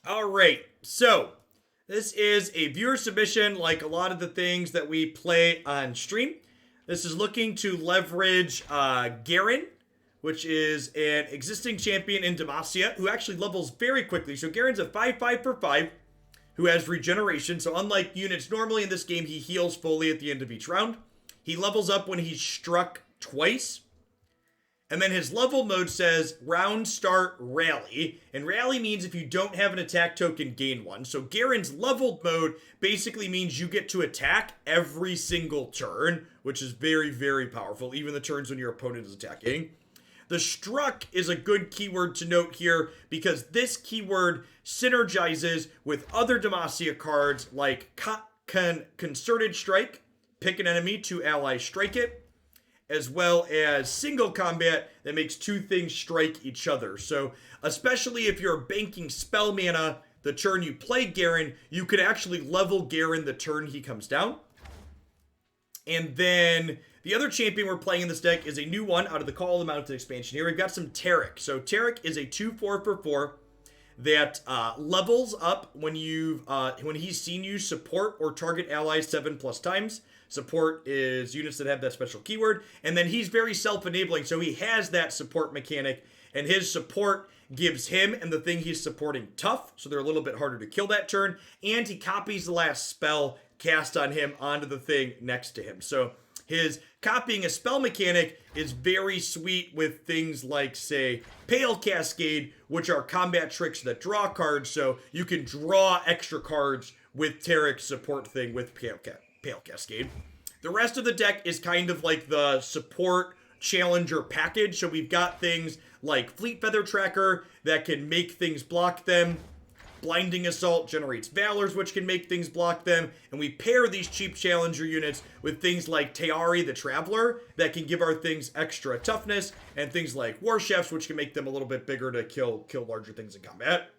All right, so this is a viewer submission, like a lot of the things that we play on stream. This is looking to leverage Garen, which is an existing champion in Demacia, who actually levels very quickly. So Garen's a 5/5 for 5, who has regeneration. So unlike units normally in this game, he heals fully at the end of each round. He levels up when he's struck twice. And then his level mode says round start rally. And rally means if you don't have an attack token, gain one. So Garen's leveled mode basically means you get to attack every single turn, which is very, very powerful, even the turns when your opponent is attacking. The struck is a good keyword to note here because this keyword synergizes with other Demacia cards like Concerted Strike, pick an enemy, 2 allies strike it, as well as single combat that makes 2 things strike each other. So especially if you're banking spell mana the turn you play Garen, you could actually level Garen the turn he comes down. And then the other champion we're playing in this deck is a new one out of the Call of the Mountain expansion here. We've got some Taric. So Taric is a 2/4 for 4 that levels up when he's seen you support or target allies 7+ times. Support is units that have that special keyword. And then he's very self-enabling, so he has that support mechanic. And his support gives him and the thing he's supporting tough, so they're a little bit harder to kill that turn. And he copies the last spell cast on him onto the thing next to him. So his copying a spell mechanic is very sweet with things like, say, Pale Cascade, which are combat tricks that draw cards, so you can draw extra cards with Taric's support thing with Pale Cascade. The rest of the deck is kind of like the support challenger package, so we've got things like Fleet Feather Tracker that can make things block them. Blinding Assault generates Valors, which can make things block them. And we pair these cheap challenger units with things like Taric the Traveler that can give our things extra toughness. And things like War Chefs, which can make them a little bit bigger to kill larger things in combat.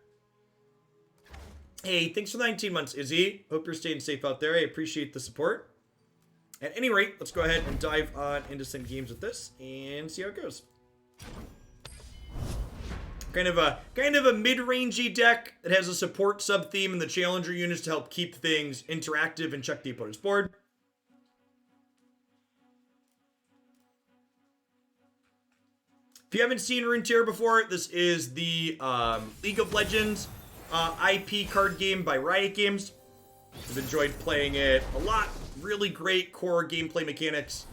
Hey, thanks for the 19 months, Izzy. Hope you're staying safe out there. I appreciate the support. At any rate, let's go ahead and dive on into some games with this and see how it goes. Kind of a mid-rangey deck that has a support sub-theme and the challenger units to help keep things interactive and check the opponent's board. If you haven't seen Runeterra before, this is the League of Legends IP card game by Riot Games. I've enjoyed playing it a lot. Really great core gameplay mechanics.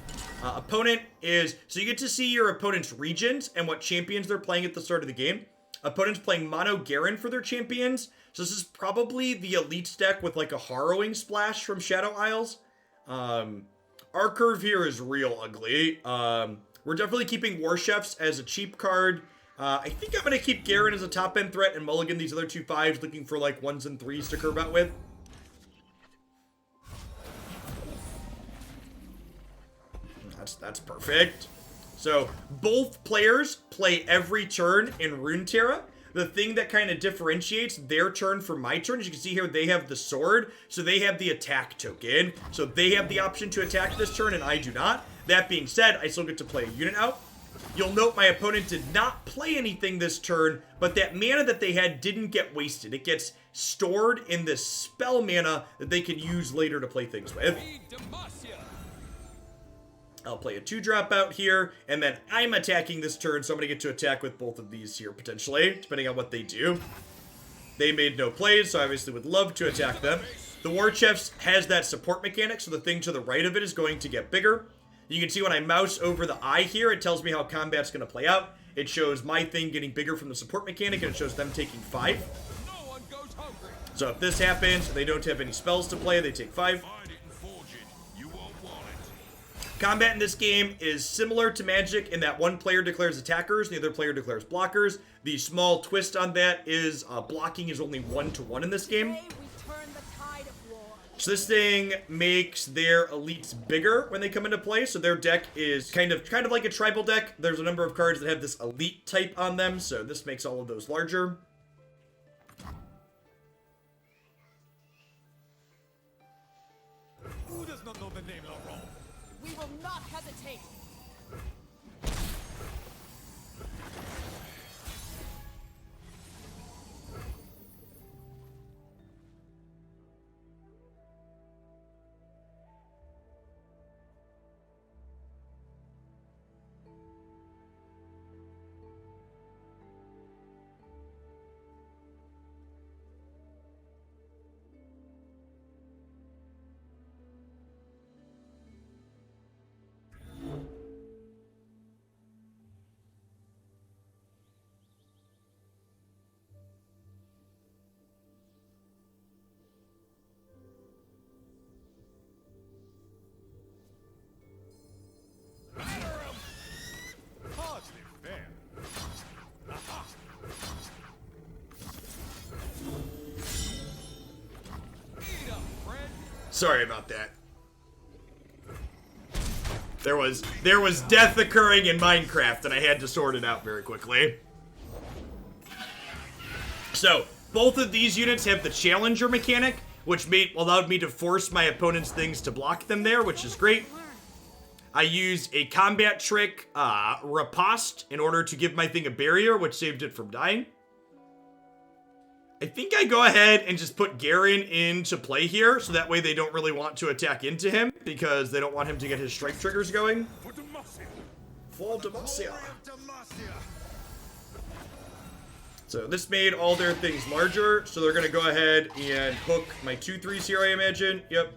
Opponent is, so you get to see your opponent's regions and what champions they're playing at the start of the game. Opponent's playing mono Garen for their champions. So this is probably the Elites deck with like a Harrowing Splash from Shadow Isles. Our curve here is real ugly. We're definitely keeping War Chefs as a cheap card. I think I'm going to keep Garen as a top end threat and mulligan these other 2 5s, looking for like 1s and 3s to curve out with. That's perfect. So both players play every turn in Runeterra. The thing that kind of differentiates their turn from my turn, as you can see here, they have the sword, so they have the attack token. So they have the option to attack this turn, and I do not. That being said, I still get to play a unit out. You'll note my opponent did not play anything this turn, but that mana that they had didn't get wasted. It gets stored in this spell mana that they can use later to play things with. I'll play a 2-drop out here, and then I'm attacking this turn, so I'm going to get to attack with both of these here, potentially, depending on what they do. They made no plays, so I obviously would love to attack them. The War Chefs has that support mechanic, so the thing to the right of it is going to get bigger. You can see when I mouse over the eye here, it tells me how combat's going to play out. It shows my thing getting bigger from the support mechanic, and it shows them taking 5. So if this happens, they don't have any spells to play, they take 5. Combat in this game is similar to Magic in that one player declares attackers, the other player declares blockers. The small twist on that is blocking is only 1-to-1 in this game. So this thing makes their elites bigger when they come into play. So their deck is kind of like a tribal deck. There's a number of cards that have this elite type on them, so this makes all of those larger. Who does not know the name of Rome? We will not hesitate. Sorry about that. There was death occurring in Minecraft, and I had to sort it out very quickly. So, both of these units have the Challenger mechanic, which allowed me to force my opponent's things to block them there, which is great. I use a combat trick, Riposte, in order to give my thing a barrier, which saved it from dying. I think I go ahead and just put Garen into play here, so that way they don't really want to attack into him, because they don't want him to get his strike triggers going. For Demacia. So this made all their things larger, so they're going to go ahead and hook my 2/3s here, I imagine. Yep.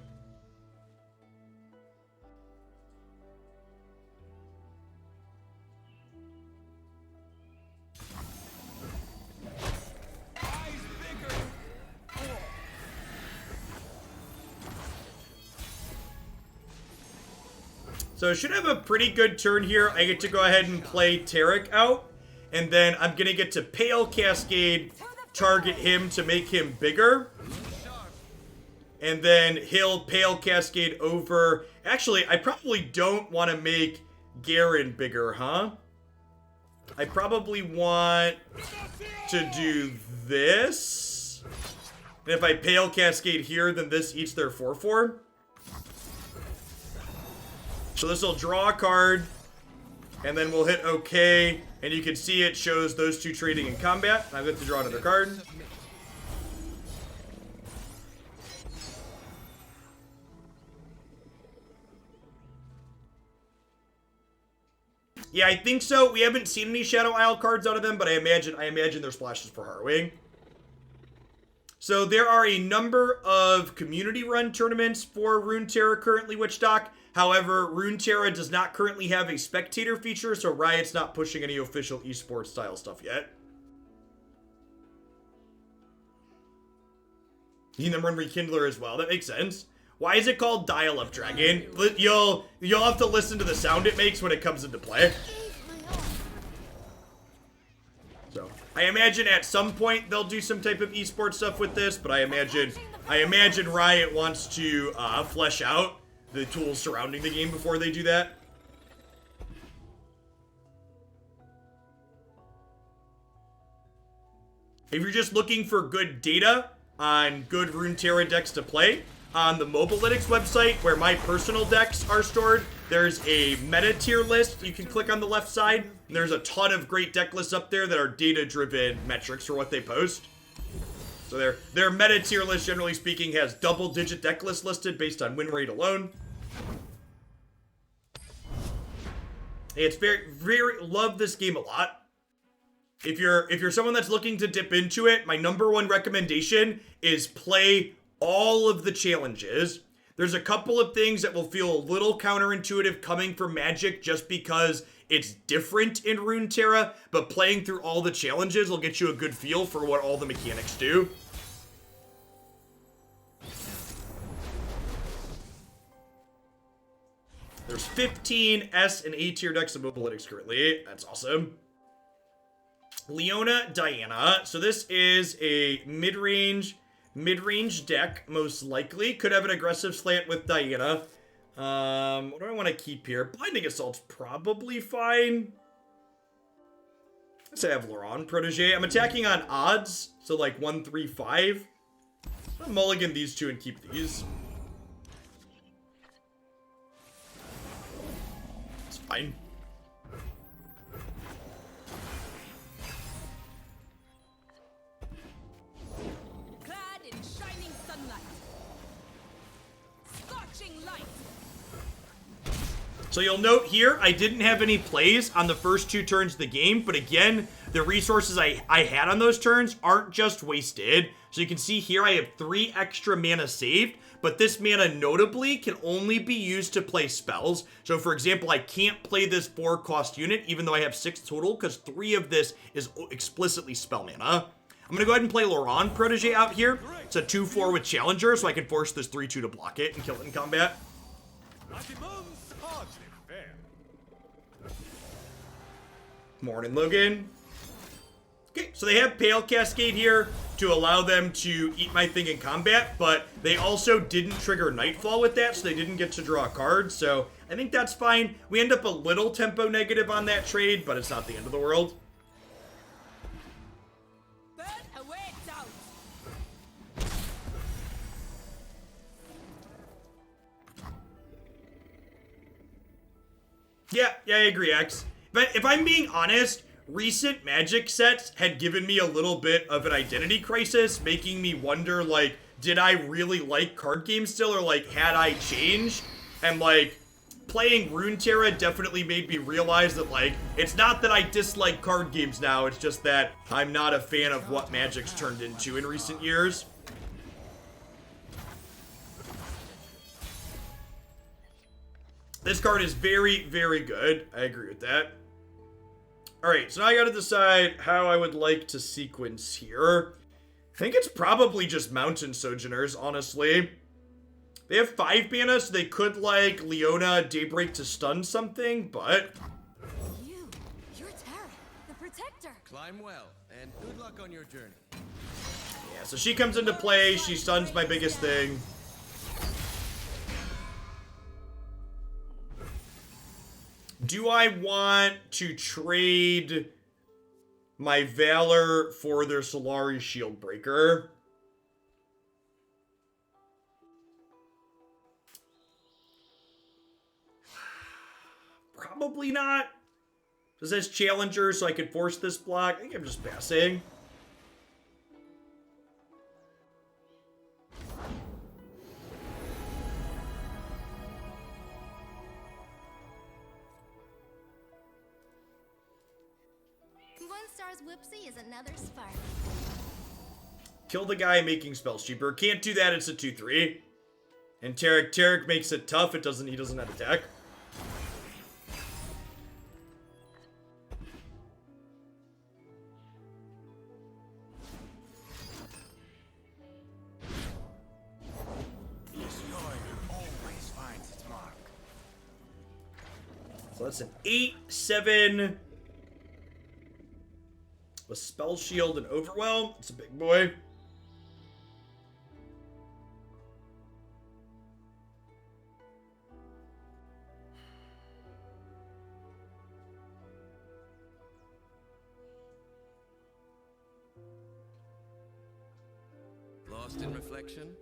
So I should have a pretty good turn here. I get to go ahead and play Taric out. And then I'm going to get to Pale Cascade, target him to make him bigger. And then he'll Pale Cascade over. Actually, I probably don't want to make Garen bigger, huh? I probably want to do this. And if I Pale Cascade here, then this eats their 4/4. So this will draw a card, and then we'll hit OK, and you can see it shows those two trading in combat. I get to draw another card. Yeah, I think so. We haven't seen any Shadow Isle cards out of them, but I imagine they're splashes for Harrowing. So there are a number of community-run tournaments for Runeterra currently, Witchdock. However, Runeterra does not currently have a spectator feature, so Riot's not pushing any official esports style stuff yet. You can then run Rekindler as well. That makes sense. Why is it called Dial-Up Dragon? You'll have to listen to the sound it makes when it comes into play. So I imagine at some point they'll do some type of esports stuff with this, but I imagine Riot wants to flesh out the tools surrounding the game before they do that. If you're just looking for good data on good Runeterra decks to play, on the Mobalytics website, where my personal decks are stored, there's a meta tier list you can click on the left side. And there's a ton of great deck lists up there that are data-driven metrics for what they post. So their meta tier list, generally speaking, has double-digit deck lists listed based on win rate alone. It's very love this game a lot. If you're someone that's looking to dip into it, my #1 recommendation is play all of the challenges. There's a couple of things that will feel a little counterintuitive coming from Magic just because it's different in Runeterra, but playing through all the challenges will get you a good feel for what all the mechanics do. There's 15 S and A tier decks of Mobalytics currently. That's awesome. Leona Diana. So this is a mid-range deck, most likely. Could have an aggressive slant with Diana. What do I want to keep here? Blinding Assault's probably fine. Let's say I have Laurent Protege. I'm attacking on odds, so like 1, 3, 5. I'll mulligan these two and keep these. It's fine. So you'll note here, I didn't have any plays on the first 2 turns of the game, but again, the resources I had on those turns aren't just wasted. So you can see here I have 3 extra mana saved, but this mana notably can only be used to play spells. So for example, I can't play this 4-cost unit, even though I have 6 total, because 3 of this is explicitly spell mana. I'm going to go ahead and play Laurent Protege out here. It's a 2/4 with Challenger, so I can force this 3/2 to block it and kill it in combat. Morning, Logan. Okay, so they have Pale Cascade here to allow them to eat my thing in combat, but they also didn't trigger Nightfall with that, so they didn't get to draw a card, so I think that's fine. We end up a little tempo negative on that trade, but it's not the end of the world. Burn away doubt. Yeah, I agree, X. But if I'm being honest, recent Magic sets had given me a little bit of an identity crisis, making me wonder, like, did I really like card games still, or, like, had I changed? And, like, playing Runeterra definitely made me realize that, like, it's not that I dislike card games now, it's just that I'm not a fan of what Magic's turned into in recent years. This card is very, very good. I agree with that. Alright, so now I gotta decide how I would like to sequence here. I think it's probably just Mountain Sojourners, honestly. They have 5 mana, so they could, like, Leona Daybreak to stun something, but... You're Taric, the protector. Climb well, and good luck on your journey. Yeah, so she comes into play, she stuns my biggest thing. Do I want to trade my Valor for their Solari Shield Breaker? Probably not. This says Challenger, so I could force this block. I think I'm just passing. One star's whoopsie is another spark. Kill the guy making spells cheaper. Can't do that, it's a 2-3. And Taric makes it tough. He doesn't have attack. Always finds its mark. So that's an 8-7. With Spell Shield and Overwhelm. It's a big boy. Lost in reflection?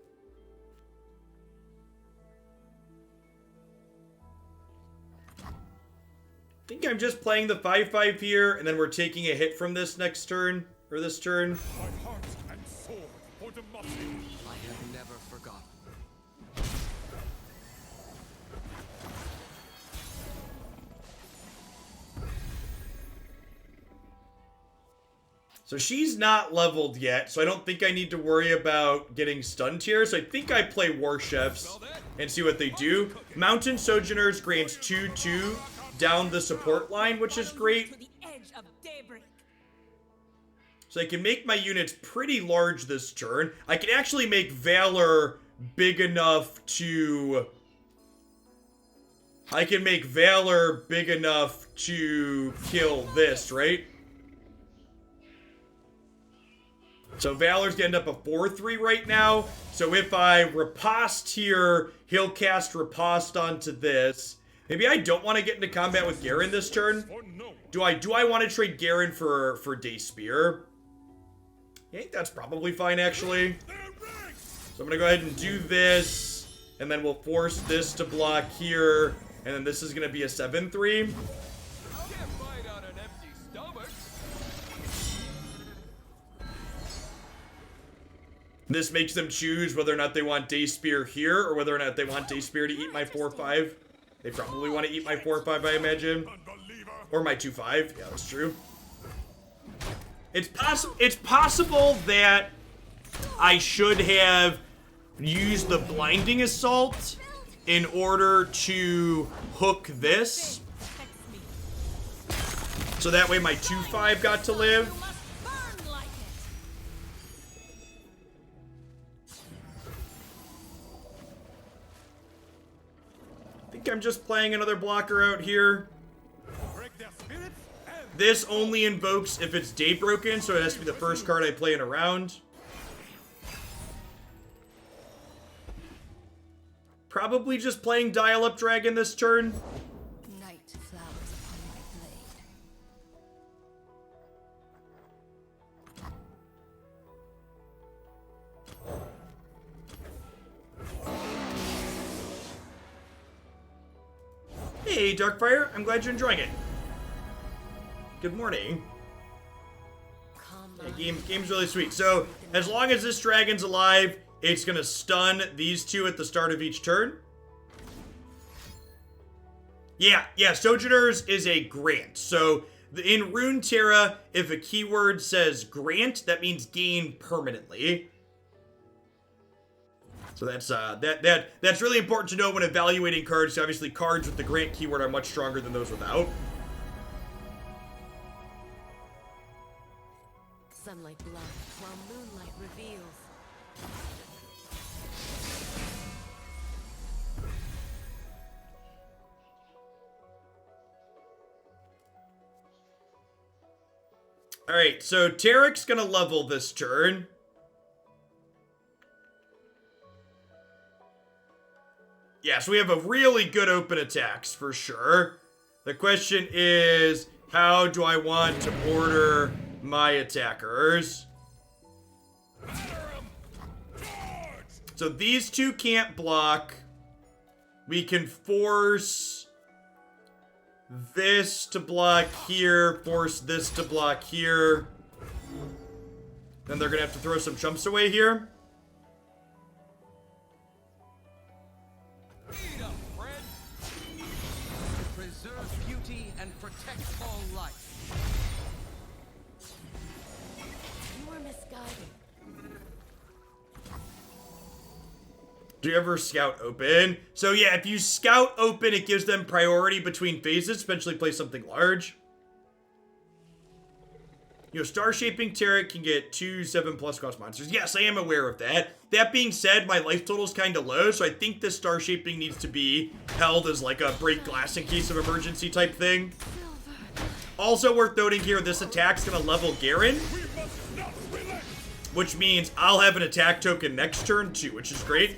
I think I'm just playing the 5-5 here, and then we're taking a hit from this next turn, or this turn. My heart and sword for democracy. I have never forgotten. So she's not leveled yet, so I don't think I need to worry about getting stunned here. So I think I play War Chefs and see what they do. Mountain Sojourners grants 2/2 down the support line, which is great. To the edge of daybreak. So I can make my units pretty large this turn. I can actually make Valor big enough to... I can make Valor big enough to kill this, right? So Valor's gonna end up a 4-3 right now. So if I riposte here, he'll cast riposte onto this. Maybe I don't want to get into combat with Garen this turn. Do I want to trade Garen for Day Spear? I think that's probably fine, actually. So I'm gonna go ahead and do this, and then we'll force this to block here, and then this is gonna be a 7-3. Can't fight on an empty stomach. This makes them choose whether or not they want Day Spear here, or whether or not they want Day Spear to eat my 4-5. They probably want to eat my 4-5, I imagine. Or my 2-5. Yeah, that's true. It's possible that I should have used the Blinding Assault in order to hook this. So that way my 2-5 got to live. You must burn like it. I think I'm just playing another blocker out here. Break their spirits and This only invokes if it's day broken, so it has to be the first card I play in a round. Probably just playing Dial-Up Dragon this turn. Night flowers upon my blade. Hey, Darkfire. I'm glad you're enjoying it. Good morning. Yeah, game's really sweet. So, as long as this dragon's alive, it's gonna stun these two at the start of each turn. Yeah, Sojourners is a grant. So, in Runeterra, if a keyword says grant, that means gain permanently. So that's really important to know when evaluating cards. So obviously, cards with the grant keyword are much stronger than those without. Sunlight blinds while moonlight reveals. Alright, so Taric's gonna level this turn. Yeah, so we have a really good open attacks for sure. The question is, how do I want to order my attackers? So these two can't block. We can force this to block here, force this to block here. Then they're gonna have to throw some chumps away here. Eat up, friend. Preserve beauty and protect all life. You were misguided. Do you ever scout open? So yeah, if you scout open, it gives them priority between phases, eventually play something large. You know, Star Shaping Taric can get 2 7+ cost monsters. Yes, I am aware of that. That being said, my life total is kind of low, so I think this Star Shaping needs to be held as like a break glass in case of emergency type thing. Also worth noting here, this attack's gonna level Garen, which means I'll have an attack token next turn too, which is great.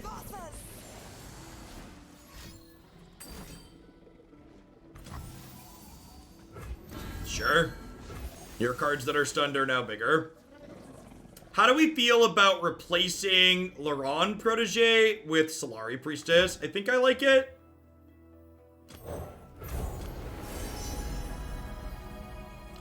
Sure. Your cards that are stunned are now bigger. How do we feel about replacing Laron Protege with Solari Priestess? I think I like it.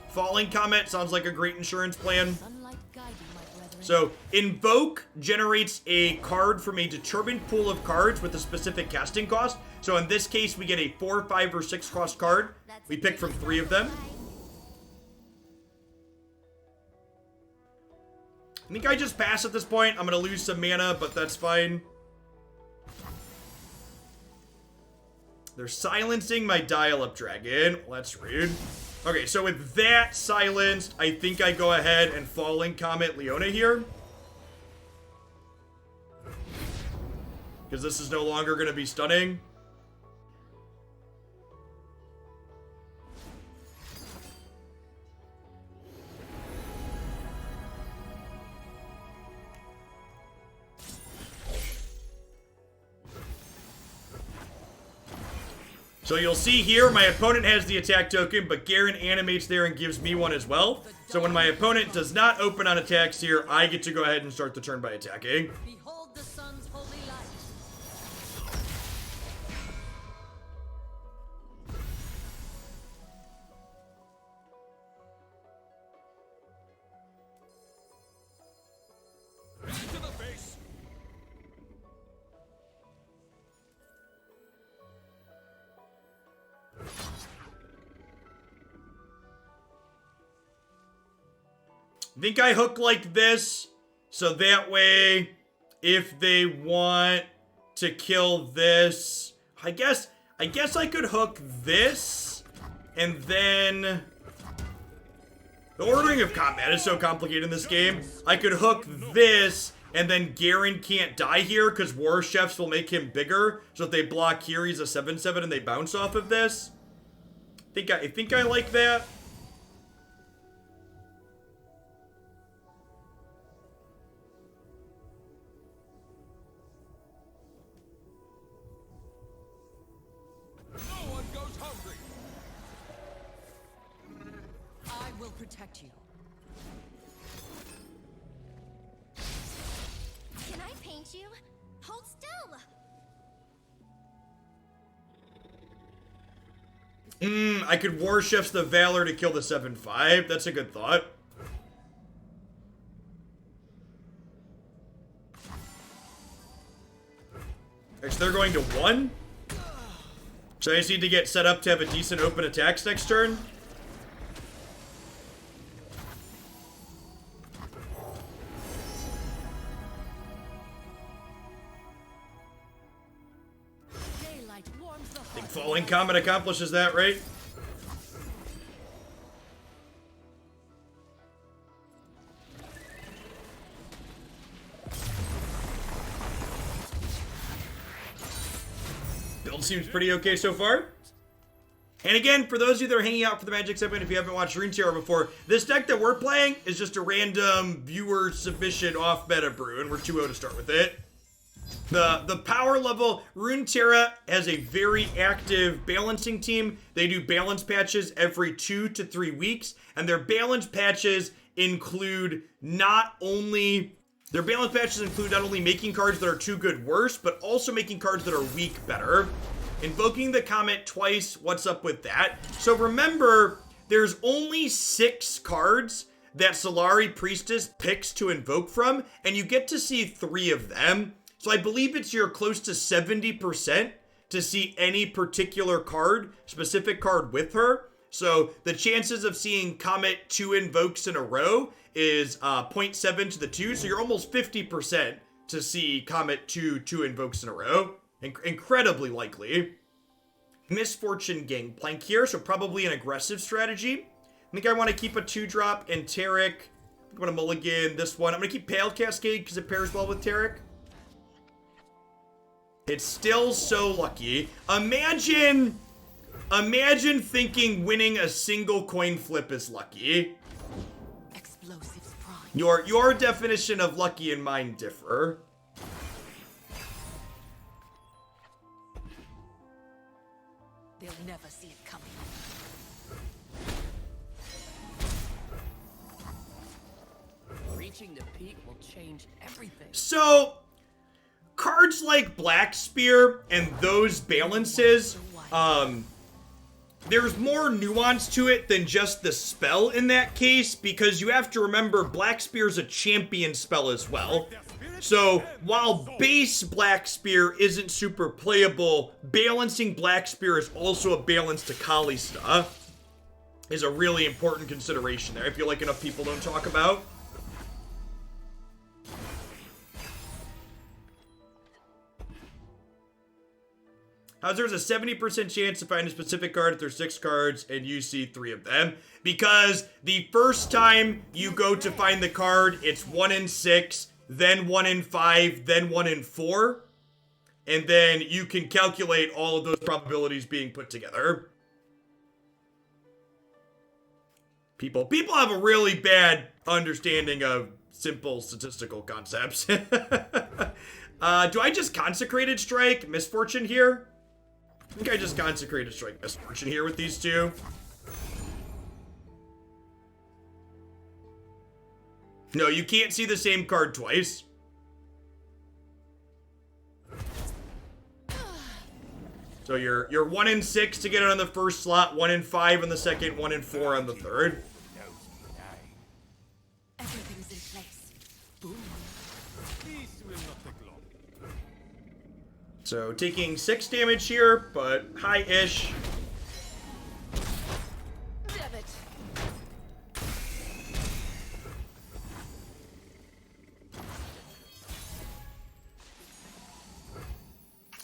Falling Comet sounds like a great insurance plan. Sunlight guiding my brethren. So, Invoke generates a card from a determined pool of cards with a specific casting cost. So in this case, we get a 4, 5, or 6 cost card. We pick from 3 of them. I think I just pass at this point. I'm going to lose some mana, but that's fine. They're silencing my Dial-Up Dragon. Well, that's rude. Okay, so with that silenced, I think I go ahead and Falling Comet Leona here. Because this is no longer going to be stunning. So you'll see here, my opponent has the attack token, but Garen animates there and gives me one as well. So when my opponent does not open on attacks here, I get to go ahead and start the turn by attacking. Behold the sun's holy light. Into the base. I think I hook like this, so that way, if they want to kill this, I guess I could hook this, and then the ordering of combat is so complicated in this game. I could hook this, and then Garen can't die here because War Chefs will make him bigger. So if they block here, he's a 7/7, and they bounce off of this. I think I like that. protect you. Can I paint you? Hold still! I could War Chefs the Valor to kill the 7/5. That's a good thought. So they're going to 1. So I just need to get set up to have a decent open attacks next turn. Daylight warms the I heart. think Falling Comet accomplishes that, right? Build seems pretty okay so far. And again, for those of you that are hanging out for the Magic segment, if you haven't watched Runeterra before, this deck that we're playing is just a random viewer submission off meta brew, and we're 2-0 to start with it. The power level, Runeterra has a very active balancing team. They do balance patches every 2 to 3 weeks, and their balance patches include not only making cards that are too good worse, but also making cards that are weak better. Invoking the Comet twice, what's up with that? So remember, there's only 6 cards that Solari Priestess picks to invoke from, and you get to see 3 of them. So I believe you're close to 70% to see any particular card, specific card with her. So the chances of seeing Comet 2 invokes in a row is 0.7 to the 2. So you're almost 50% to see Comet 2 invokes in a row. Incredibly likely. Misfortune Gangplank here, so probably an aggressive strategy. I think I want to keep a 2-drop and Taric. I'm going to mulligan this one. I'm going to keep Pale Cascade because it pairs well with Taric. It's still so lucky. Imagine thinking winning a single coin flip is lucky. Explosives prime. Your definition of lucky and mine differ. They'll never see it coming. Reaching the peak will change everything. So, cards like Black Spear and those balances, there's more nuance to it than just the spell in that case, because you have to remember Black Spear's a champion spell as well. So, while base Black Spear isn't super playable, balancing Black Spear is also a balance to Kalista, is a really important consideration there. I feel like enough people don't talk about. There's a 70% chance to find a specific card if there's 6 cards and you see 3 of them. Because the first time you go to find the card, it's 1 in 6, then 1 in 5, then 1 in 4. And then you can calculate all of those probabilities being put together. People have a really bad understanding of simple statistical concepts. Do I just Consecrated Strike Misfortune here? I think I just Consecrated Strike Misfortune here with these two. No, you can't see the same card twice. So you're 1 in 6 to get it on the first slot, 1 in 5 on the second, 1 in 4 on the third. Everything's in place. Boom. This will not take long. So taking 6 damage here, but high-ish. Damn it.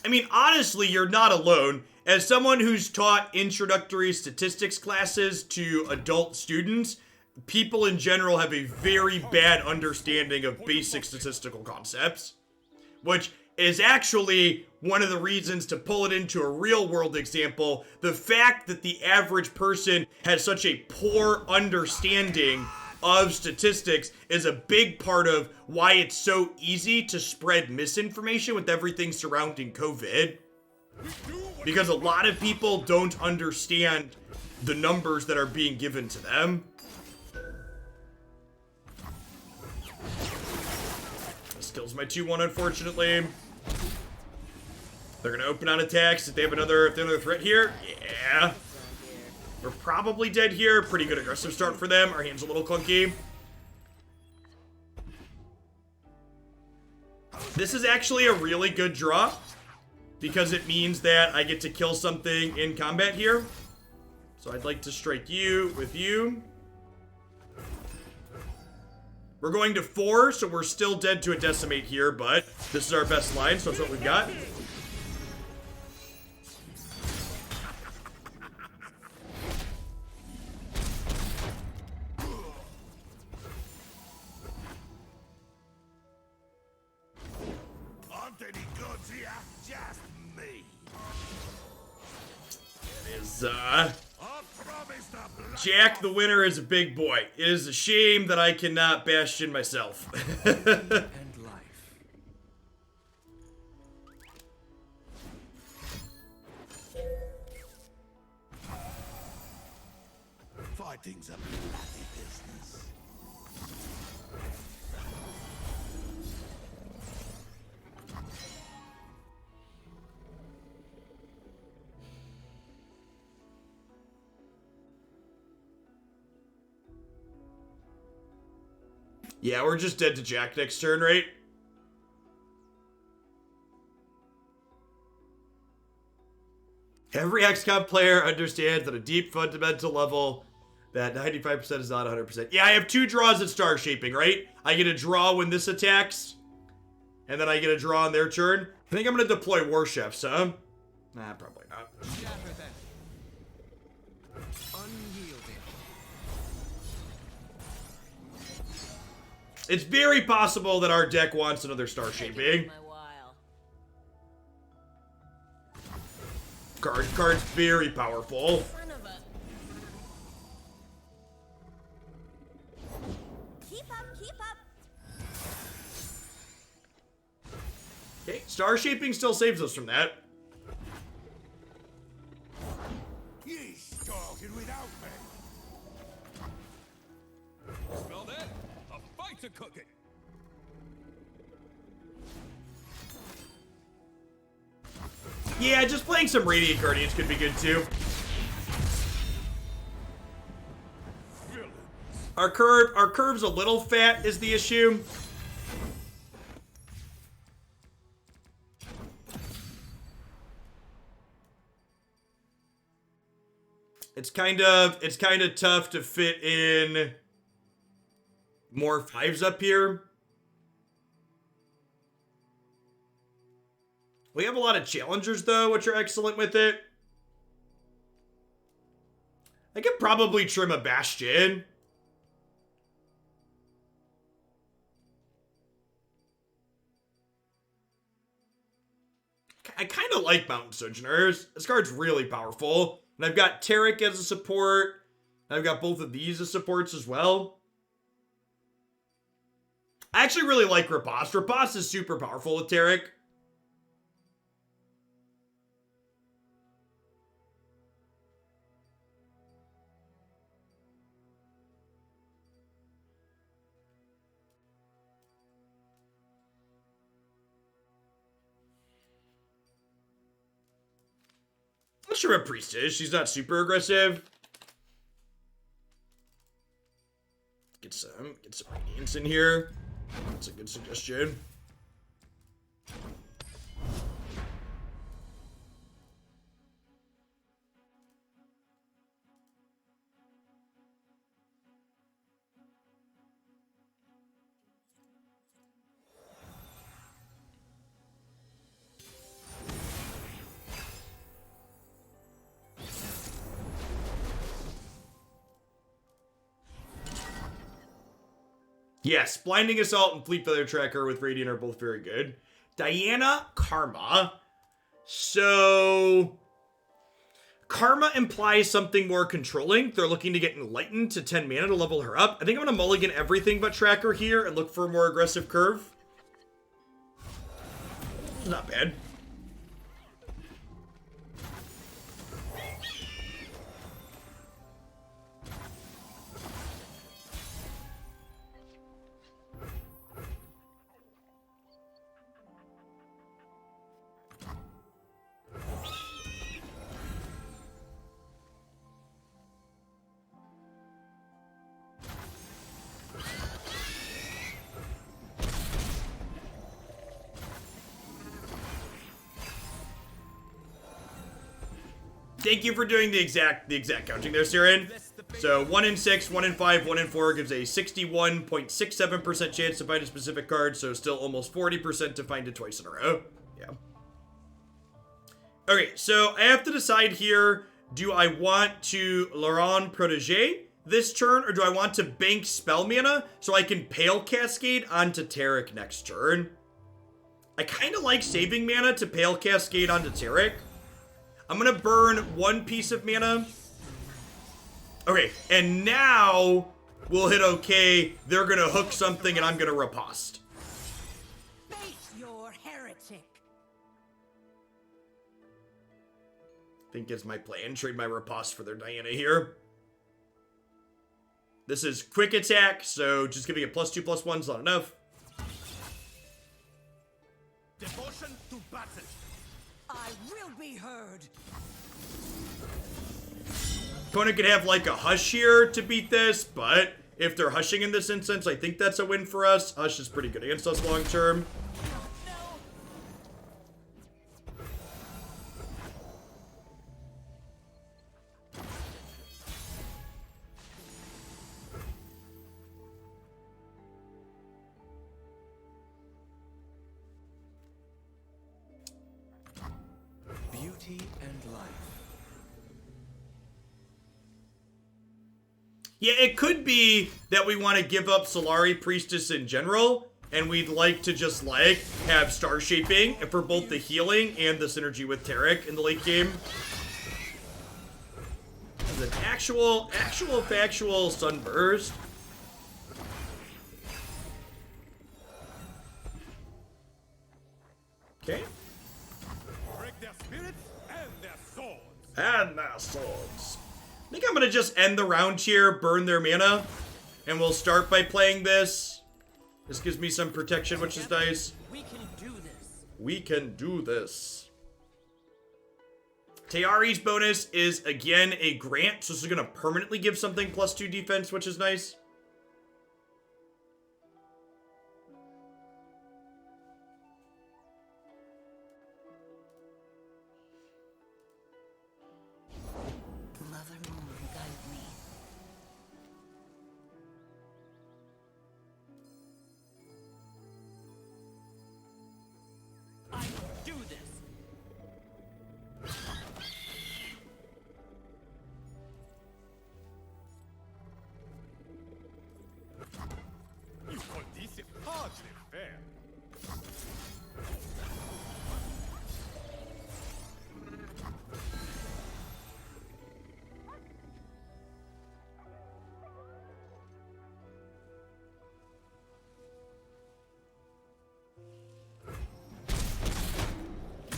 I mean, honestly, you're not alone. As someone who's taught introductory statistics classes to adult students, people in general have a very bad understanding of basic statistical concepts, which is actually one of the reasons to pull it into a real-world example. The fact that the average person has such a poor understanding of statistics is a big part of why it's so easy to spread misinformation with everything surrounding COVID. Because a lot of people don't understand the numbers that are being given to them. kills my 2-1, unfortunately. They're gonna open on attacks. If they have another threat here, yeah. We're probably dead here. Pretty good aggressive start for them. Our hand's a little clunky. This is actually a really good draw because it means that I get to kill something in combat here. So I'd like to strike you with you. We're going to 4, so we're still dead to a decimate here, but this is our best line, so that's what we've got. Aren't any gods here? Just me. It is, I promised a blood. Jack the winner is a big boy. It is a shame that I cannot Bastion myself. And life. Fighting's a bloody business. Yeah, we're just dead to Jack next turn, right? Every XCOM player understands at a deep fundamental level that 95% is not 100%. Yeah, I have 2 draws at Star Shaping, right? I get a draw when this attacks, and then I get a draw on their turn. I think I'm going to deploy War Chefs, huh? Nah, probably not. Shatter them. Unyielding. It's very possible that our deck wants another Star Shaping. Card's very powerful. Son of a... Keep up, keep up. Okay, Star Shaping still saves us from that. Ye started without me. Smell that? A fight's cooking. Yeah, just playing some Radiant Guardians could be good too. Our curve's a little fat is the issue. It's kind of tough to fit in more 5s up here. We have a lot of challengers, though, which are excellent with it. I could probably trim a Bastion. I kind of like Mountain Sojourners. This card's really powerful. And I've got Taric as a support. I've got both of these as supports as well. I actually really like Riposte. Riposte is super powerful with Taric. Not sure what Priest is. She's not super aggressive. Get some Radiance in here. That's a good suggestion. Yes, Blinding Assault and Fleet Feather Tracker with Radiant are both very good. Diana Karma. So, Karma implies something more controlling. They're looking to get Enlightened to 10 mana to level her up. I think I'm going to mulligan everything but Tracker here and look for a more aggressive curve. Not bad. Thank you for doing the exact counting there, Siren. So 1 in 6, 1 in 5, 1 in 4 gives a 61.67% chance to find a specific card, so still almost 40% to find it twice in a row. Yeah. Okay, so I have to decide here, do I want to Laurent Protégé this turn, or do I want to bank spell mana so I can Pale Cascade onto Taric next turn? I kind of like saving mana to Pale Cascade onto Taric. I'm gonna burn 1 piece of mana. Okay, and now we'll hit okay. They're gonna hook something and I'm gonna riposte. Face your heretic. I think is my plan. Trade my riposte for their Diana here. This is quick attack, so just giving it +2/+1 is not enough. Devotion to battle. I will be heard. Opponent could have like a Hush here to beat this, but if they're hushing in this instance, I think that's a win for us. Hush is pretty good against us long term. Beauty and life. Yeah, it could be that we want to give up Solari Priestess in general, and we'd like to just, like, have Star Shaping for both the healing and the synergy with Taric in the late game. As an actual factual Sunburst. Okay. Break their spirits and their swords. And their swords. I think I'm gonna just end the round here, burn their mana, and we'll start by playing this. This gives me some protection, which is nice. We can do this. We can do this. Teari's bonus is, again, a grant, so this is gonna permanently give something +2 defense, which is nice. Mother Moon, guide me. I will do this. You call this hardly fair.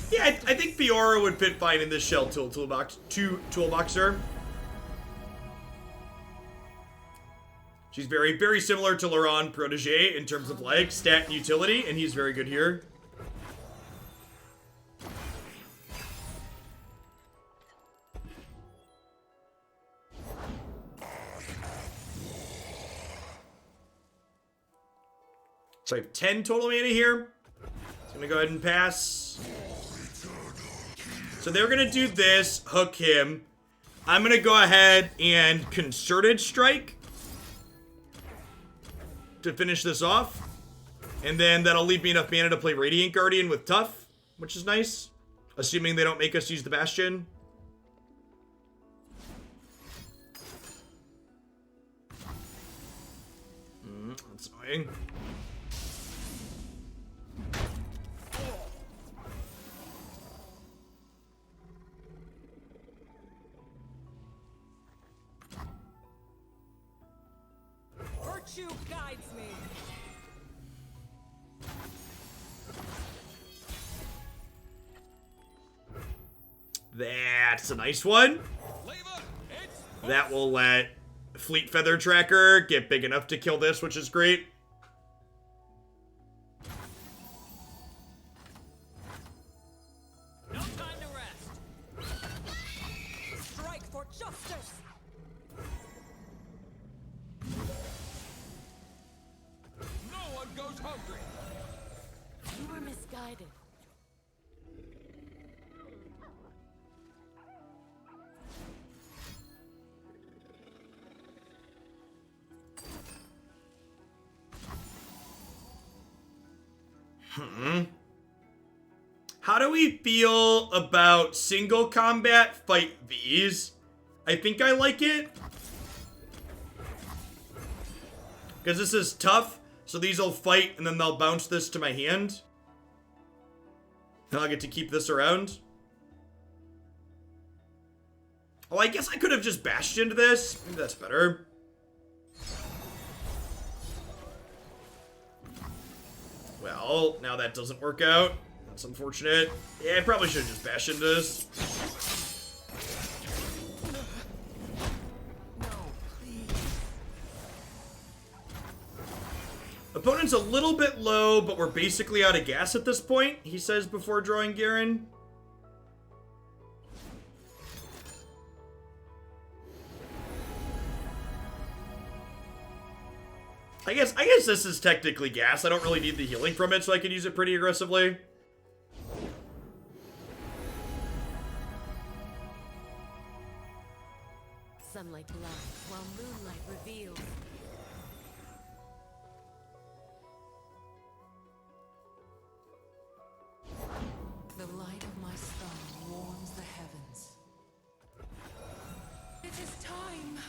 Yeah, I think Fiora would fit fine in this shell toolboxer. She's very, very similar to Laurent Protégé in terms of, like, stat and utility, and he's very good here. So I have 10 total mana here. It's gonna go ahead and pass. So they're gonna do this, hook him. I'm gonna go ahead and Concerted Strike to finish this off. And then that'll leave me enough mana to play Radiant Guardian with Tough, which is nice. Assuming they don't make us use the Bastion. That's annoying. Virtue guides me. That's a nice one. Flavor, it's That will let Fleet Feather Tracker get big enough to kill this, which is great. No time to rest. Strike for justice. no one goes hungry. You were misguided. How do we feel about single combat fight these? I think I like it. Because this is tough, so these will fight and then they'll bounce this to my hand. And I'll get to keep this around. Oh, I guess I could have just bashed into this. Maybe that's better. Well, now that doesn't work out. That's unfortunate. Yeah, I probably should have just bashed into this. Opponent's a little bit low, but we're basically out of gas at this point, he says before drawing Garen. I guess this is technically gas. I don't really need the healing from it, so I can use it pretty aggressively. Sunlight blinds while moonlight reveals. The light of my star warms the heavens. It is time.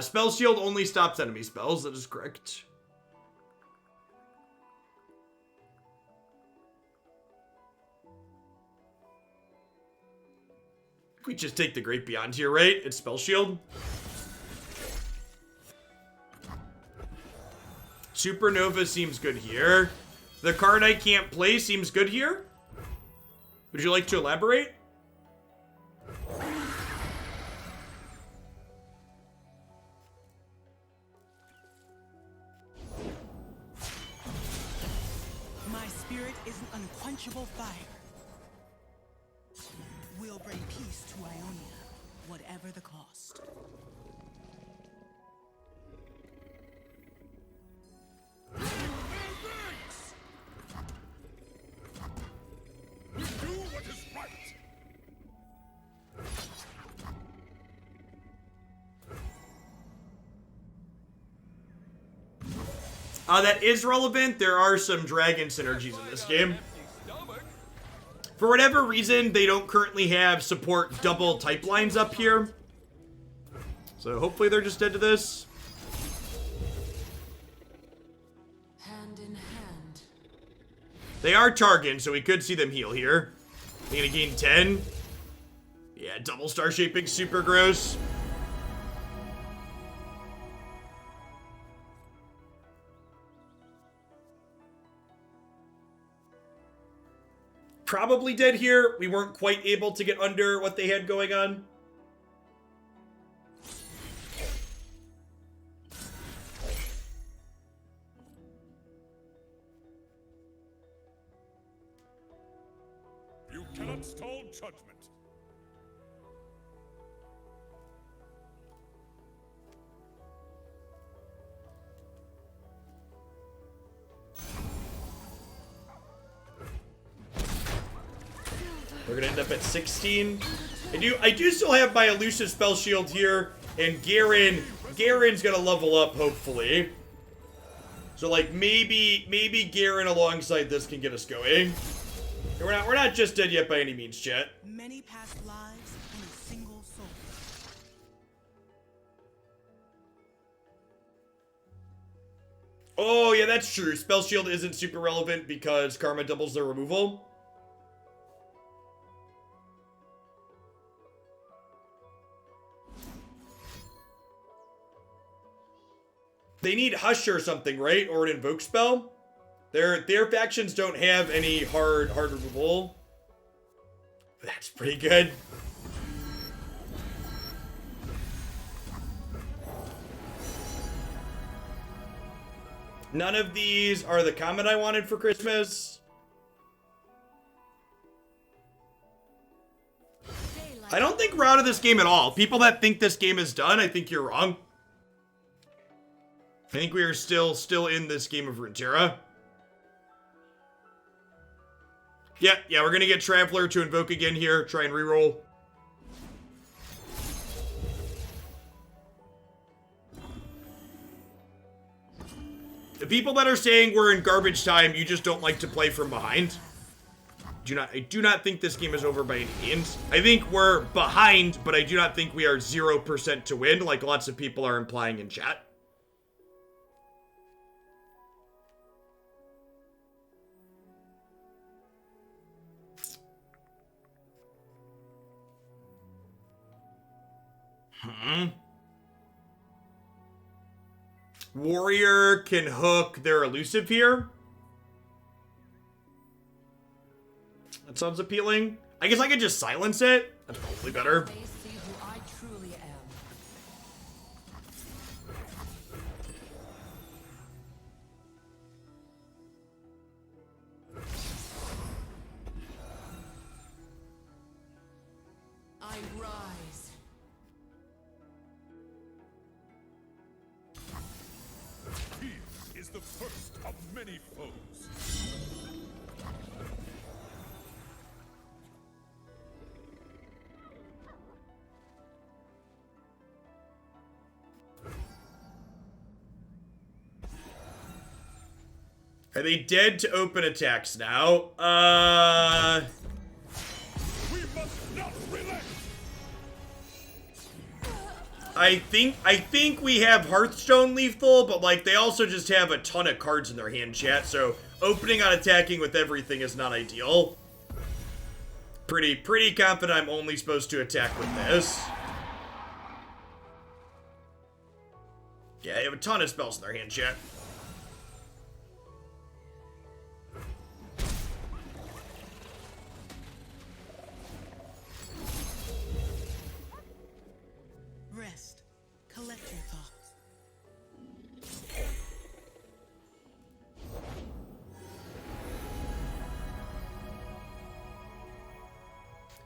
Spell shield only stops enemy spells. That is correct. We just take the Great Beyond here, right? It's spell shield. Supernova seems good here. The card I can't play seems good here. Would you like to elaborate? My spirit is an unquenchable fire. We'll bring peace to Ionia, whatever the cost. We do what is right. That is relevant. There are some dragon synergies in this game. For whatever reason, they don't currently have support double type lines up here. So hopefully they're just dead to this. Hand in hand. They are Targan, so we could see them heal here. They're gonna gain 10. Yeah, double star shaping, super gross. Probably dead here. We weren't quite able to get under what they had going on. You cannot stall judgment. We're gonna end up at 16. I do still have my elusive spell shield here, and Garen's gonna level up, hopefully. So like maybe Garen alongside this can get us going. We're not just dead yet by any means, chat. Many past lives in a single soul. Oh yeah, that's true. Spell shield isn't super relevant because karma doubles their removal. They need Hush or something, right? Or an Invoke spell? Their factions don't have any hard removal. That's pretty good. None of these are the common I wanted for Christmas. I don't think we're out of this game at all. People that think this game is done, I think you're wrong. I think we are still in this game of Runeterra. Yeah, we're gonna get Traveler to invoke again here. Try and reroll. The people that are saying we're in garbage time, you just don't like to play from behind. I do not think this game is over by any means. I think we're behind, but I do not think we are 0% to win, like lots of people are implying in chat. Warrior can hook their elusive here. That sounds appealing. I guess I could just silence it. That's probably better. They see who I truly am. I rise. He is the first of many foes. Are they dead to open attacks now? We must not relent. I think we have Hearthstone lethal, but like they also just have a ton of cards in their hand, chat, so opening on attacking with everything is not ideal. Pretty confident I'm only supposed to attack with this. Yeah, they have a ton of spells in their hand, chat. Rest. Collect your thoughts.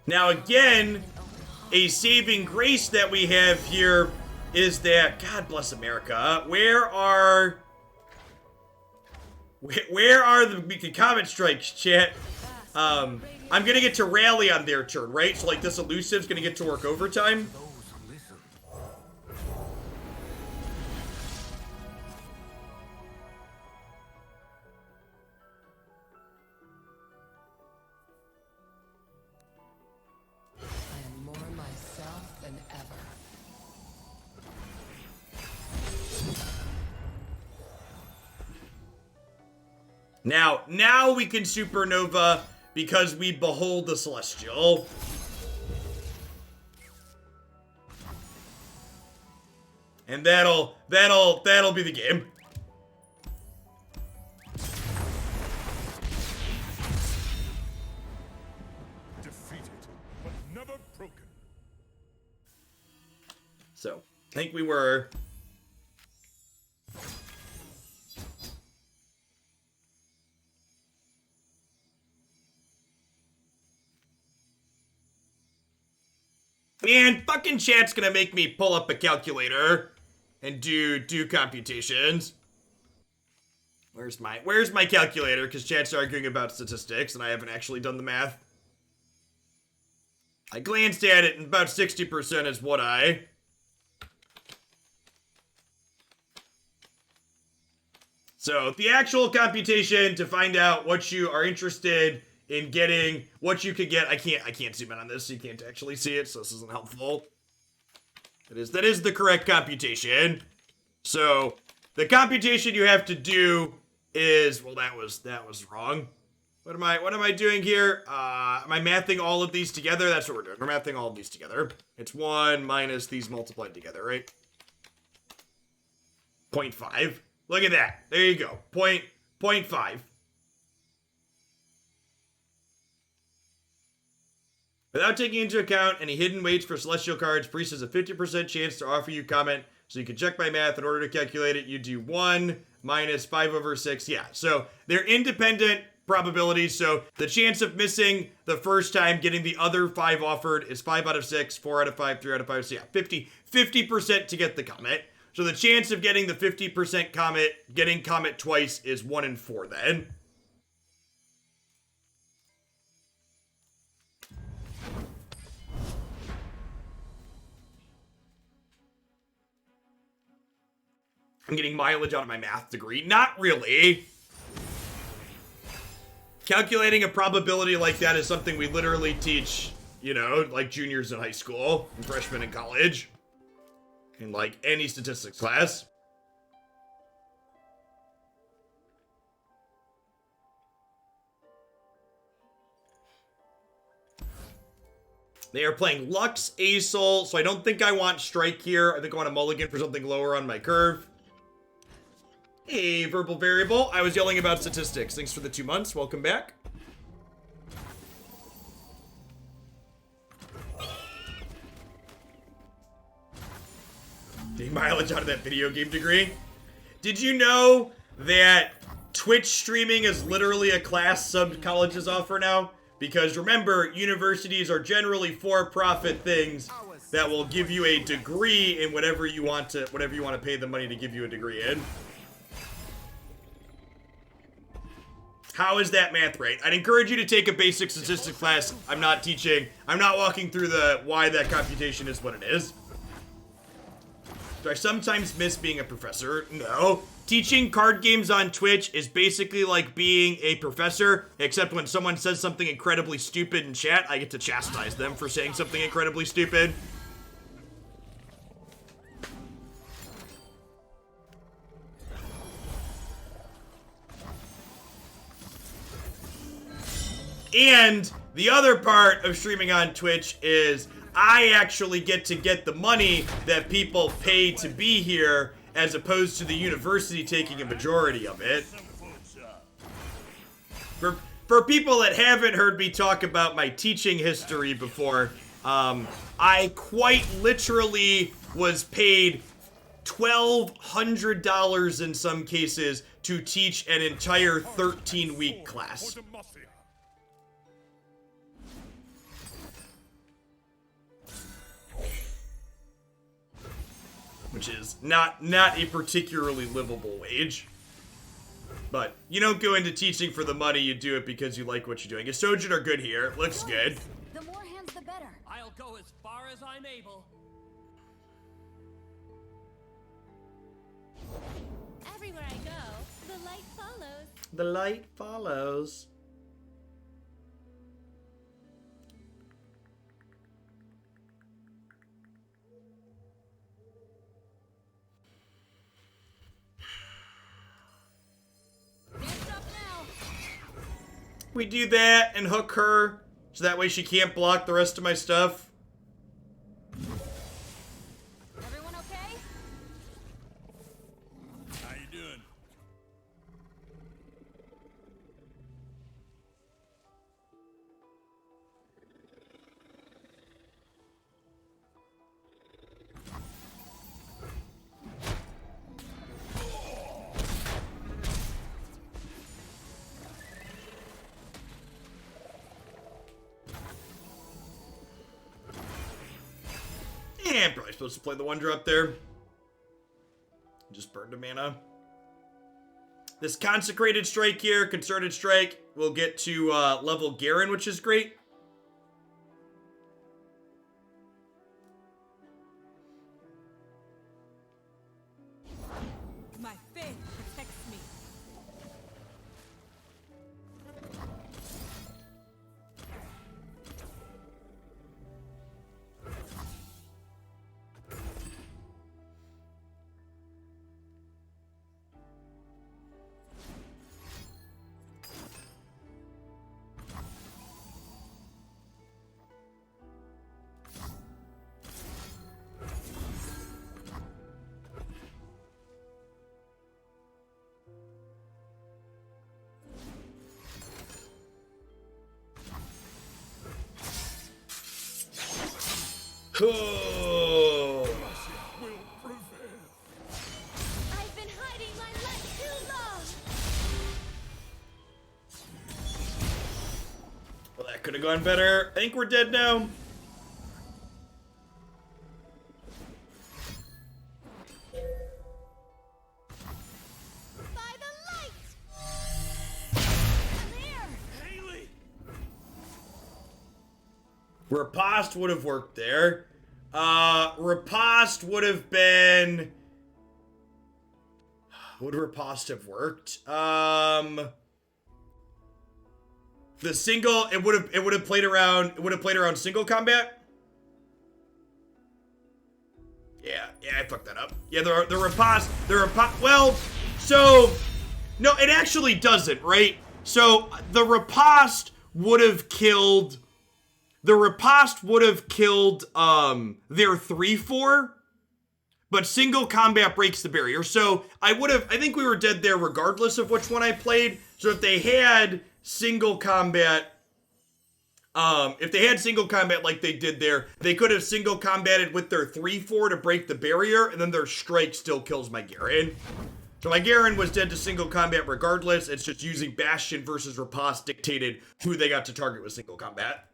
Now again, a saving grace that we have here is that, God bless America, where are the comet strikes, chat? I'm gonna get to rally on their turn, right? So like this elusive's gonna get to work overtime. Those who listen. I am more myself than ever. Now we can supernova because we behold the celestial. And that'll be the game. Defeated, but never broken. So, I think we were... Man, fucking chat's gonna make me pull up a calculator and do computations. Where's my calculator? Because chat's arguing about statistics and I haven't actually done the math. I glanced at it and about 60% is what I... So, the actual computation to find out what you are interested in getting, what you could get. I can't zoom in on this, so you can't actually see it, so this isn't helpful. That is the correct computation. So, the computation you have to do is, well, that was wrong. What am I doing here? Am I mathing all of these together? That's what we're doing. We're mathing all of these together. It's 1 minus these multiplied together, right? 0.5. Look at that. There you go. 0.5. Without taking into account any hidden weights for celestial cards, Priest has a 50% chance to offer you comment, so you can check my math. In order to calculate it, you do 1 minus 5 over 6. Yeah, so they're independent probabilities, so the chance of missing the first time, getting the other 5 offered is 5 out of 6, 4 out of 5, 3 out of 5, so yeah, 50% to get the comet. So the chance of getting the 50% comet, getting comet twice, is 1 in 4 then. I'm getting mileage out of my math degree. Not really. Calculating a probability like that is something we literally teach, you know, like juniors in high school and freshmen in college. In like any statistics class. They are playing Lux, Asol, so I don't think I want Strike here. I think I want a mulligan for something lower on my curve. Hey, Verbal Variable. I was yelling about statistics. Thanks for the 2 months. Welcome back. Getting mileage out of that video game degree. Did you know that Twitch streaming is literally a class some colleges offer now? Because remember, universities are generally for-profit things that will give you a degree in whatever you want to pay the money to give you a degree in. How is that math right? I'd encourage you to take a basic statistics class. I'm not walking through the why that computation is what it is. Do I sometimes miss being a professor? No. Teaching card games on Twitch is basically like being a professor, except when someone says something incredibly stupid in chat, I get to chastise them for saying something incredibly stupid. And the other part of streaming on Twitch is I actually get the money that people pay to be here, as opposed to the university taking a majority of it. For people that haven't heard me talk about my teaching history before, I quite literally was paid $1,200 in some cases to teach an entire 13-week class. Which is not a particularly livable wage. But you don't go into teaching for the money, you do it because you like what you're doing. Is Sojin are good here. Looks good. The more hands, the better. I'll go as far as I'm able. Everywhere I go, the light follows. The light follows. We do that and hook her, so that way she can't block the rest of my stuff. Everyone okay? How you doing? Yeah, I'm probably supposed to play the 1-drop there. Just burned a mana. This Consecrated Strike here, Concerted Strike, will get to level Garen, which is great. My faith protects me. Oh. I've been hiding my light too long. Well, that could have gone better. I think we're dead now. By the light. There. Riposte would have worked there. Riposte would have been Would riposte have worked? The single, it would have played around single combat. Yeah, I fucked that up. Yeah, the riposte, well, so no, it actually doesn't, right? So the riposte would have killed their 3/4, but single combat breaks the barrier. So I think we were dead there regardless of which one I played. So if they had single combat, like they did there, they could have single combated with their 3/4 to break the barrier, and then their strike still kills my Garen. So my Garen was dead to single combat regardless. It's just using Bastion versus Riposte dictated who they got to target with single combat.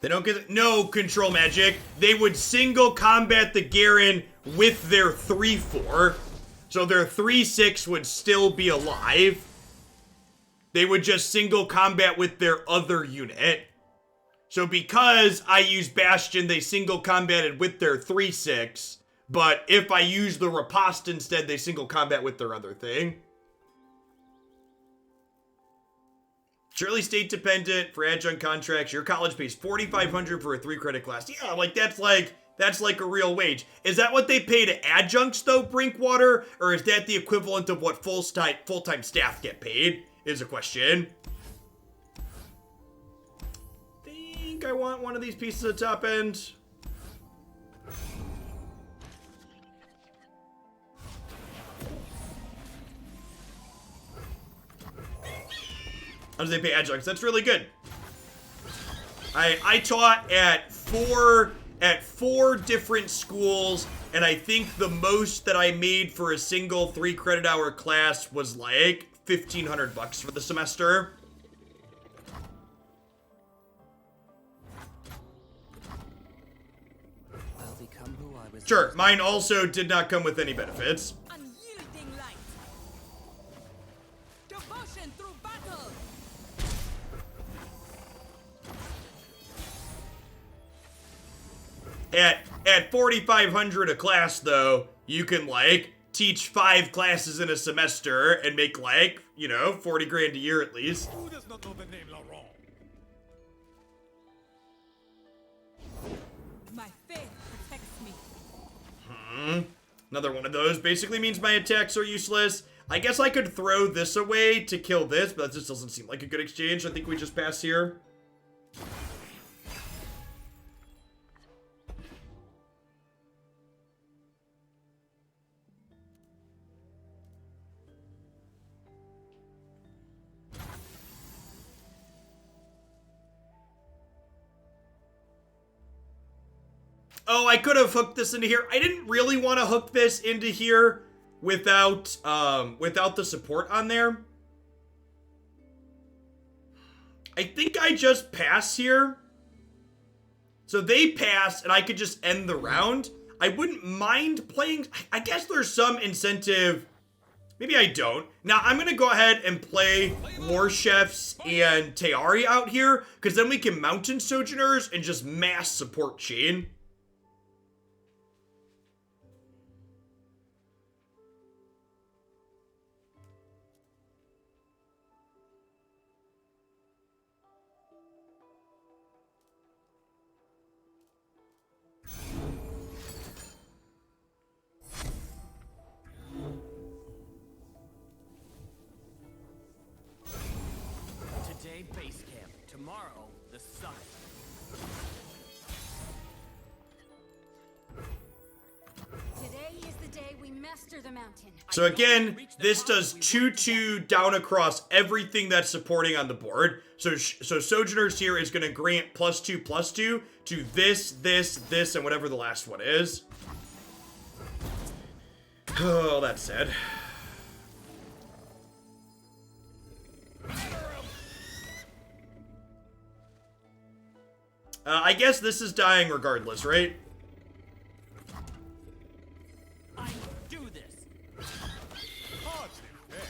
They don't get no control magic. They would single combat the Garen with their 3/4. So their 3/6 would still be alive. They would just single combat with their other unit. So because I used Bastion, they single combated with their 3/6. But if I use the Riposte instead, they single combat with their other thing. Surely state dependent for adjunct contracts. Your college pays $4,500 for a 3-credit class. Yeah, like that's like a real wage. Is that what they pay to adjuncts though, Brinkwater? Or is that the equivalent of what full-time staff get paid? Is a question. Think I want one of these pieces of top end. How does they pay adjuncts? That's really good. I taught at four different schools, and I think the most that I made for a single 3-credit hour class was like $1,500 for the semester. I'll become who I was. Sure, mine also did not come with any benefits. Unyielding light. Devotion through battle. At $4,500 a class, though, you can, like, teach 5 classes in a semester and make, like, you know, 40 grand a year at least. Who does not know the name Laurent? My faith protects me. Another one of those basically means my attacks are useless. I guess I could throw this away to kill this, but that just doesn't seem like a good exchange. I think we just pass here. Oh, I could have hooked this into here. I didn't really want to hook this into here without the support on there. I think I just pass here. So they pass, and I could just end the round. I wouldn't mind playing. I guess there's some incentive. Maybe I don't. Now, I'm going to go ahead and play War Chefs and Taric out here, because then we can Mountain Sojourners and just mass support chain. Today, base camp. Tomorrow, the summit. Today is the day we Master the mountain. So again, this does 2/2 down across everything that's supporting on the board. So Sojourners here is going to grant +2/+2 to this, this, and whatever the last one is. Oh, that's sad. I guess this is dying regardless, right? I do this. Hardly fair.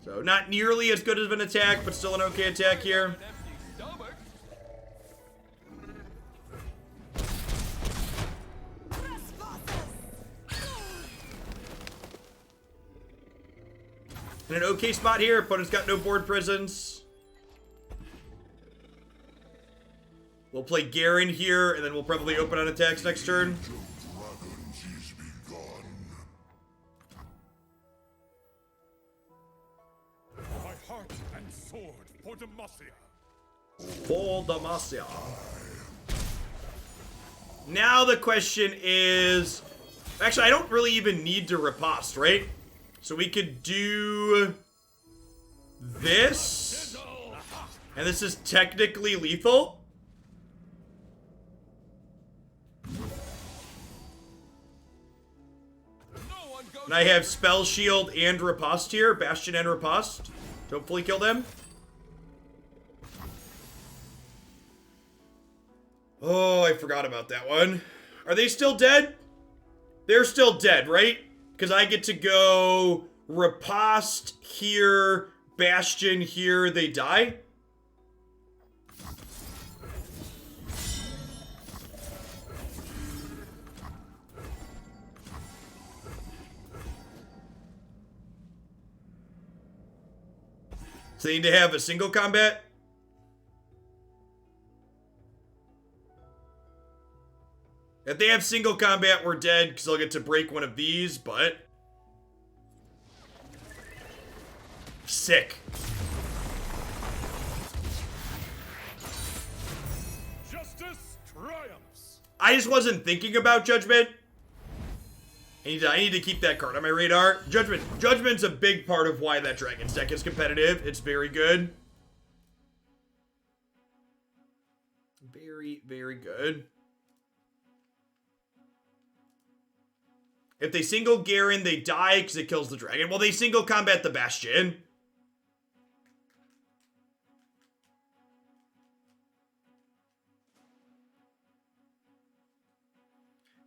So not nearly as good of an attack, but still an okay attack here. An empty stomach. In an okay spot here, opponent's got no board presence. We'll play Garen here, and then we'll probably open on attacks next turn. My heart and sword for Demacia. For Demacia. Now the question is... Actually, I don't really even need to riposte, right? So we could do... this. And this is technically lethal. And I have Spell Shield and Riposte here. Bastion and Riposte. To hopefully kill them. Oh, I forgot about that one. Are they still dead? They're still dead, right? Because I get to go Riposte here, Bastion here, they die. So they need to have a single combat. If they have single combat, we're dead because they'll get to break one of these, but... sick. Justice triumphs. I just wasn't thinking about Judgment. I need to keep that card on my radar. Judgment's a big part of why that Dragon's deck is competitive. It's very good. Very, very good. If they single Garen, they die because it kills the dragon. Well, they single combat the Bastion.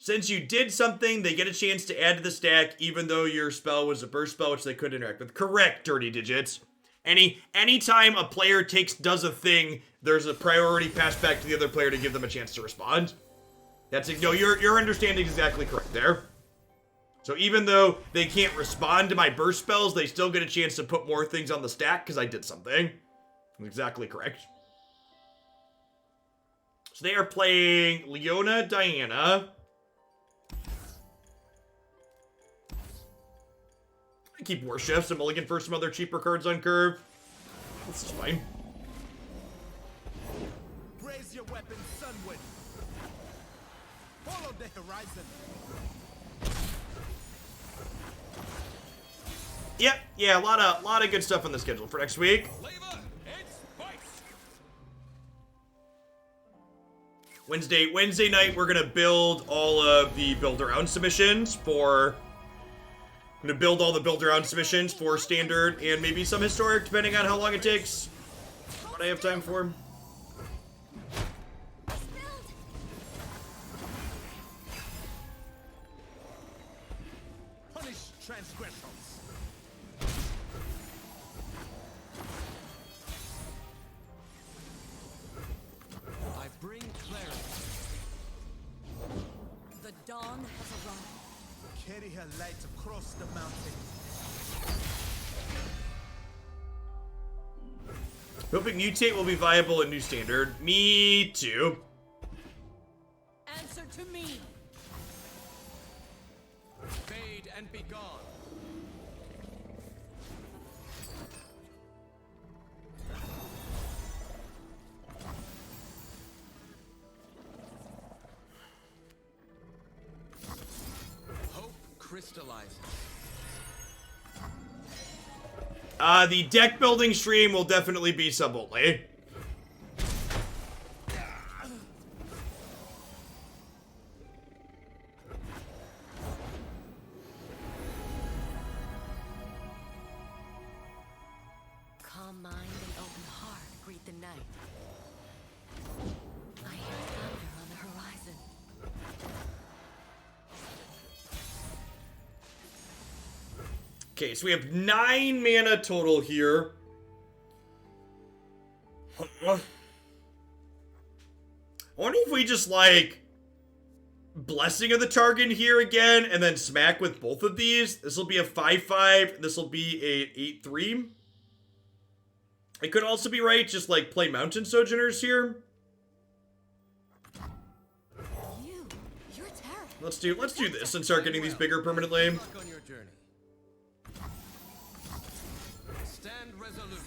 Since you did something, they get a chance to add to the stack, even though your spell was a burst spell, which they could interact with. Correct, Dirty Digits. Anytime a player does a thing, there's a priority passed back to the other player to give them a chance to respond. That's it. No, your understanding is exactly correct there. So even though they can't respond to my burst spells, they still get a chance to put more things on the stack because I did something. Exactly correct. So they are playing Leona, Diana. I keep Warships. I'm looking for some other cheaper cards on curve. This is fine. Raise your weapon, Sunwind. Follow the horizon. Yep, yeah, a lot of good stuff on the schedule for next week. Flavor and spice. Wednesday night, we're gonna build all of the build-around submissions for... I'm gonna build all the build-around submissions for standard and maybe some historic, depending on how long it takes. What I have time for. Punish transgressions. I bring clarity. The dawn has arrived. Carry her light across the mountain. Hoping Mutate will be viable in New Standard. Me too. Answer to me. Fade and be gone. Hope crystallizes. The deck building stream will definitely be sub-only. Calm mind and open heart greet the night. I hear thunder on the horizon. Okay, so we have 9 mana total here. I wonder if we just, like, Blessing of the Target here again, and then smack with both of these. This will be a 5/5, this will be a 8/3. It could also be right, just, like, play Mountain Sojourners here. You're terrible. Let's do this and start getting these bigger permanently. Good luck on your journey. Stand resolute.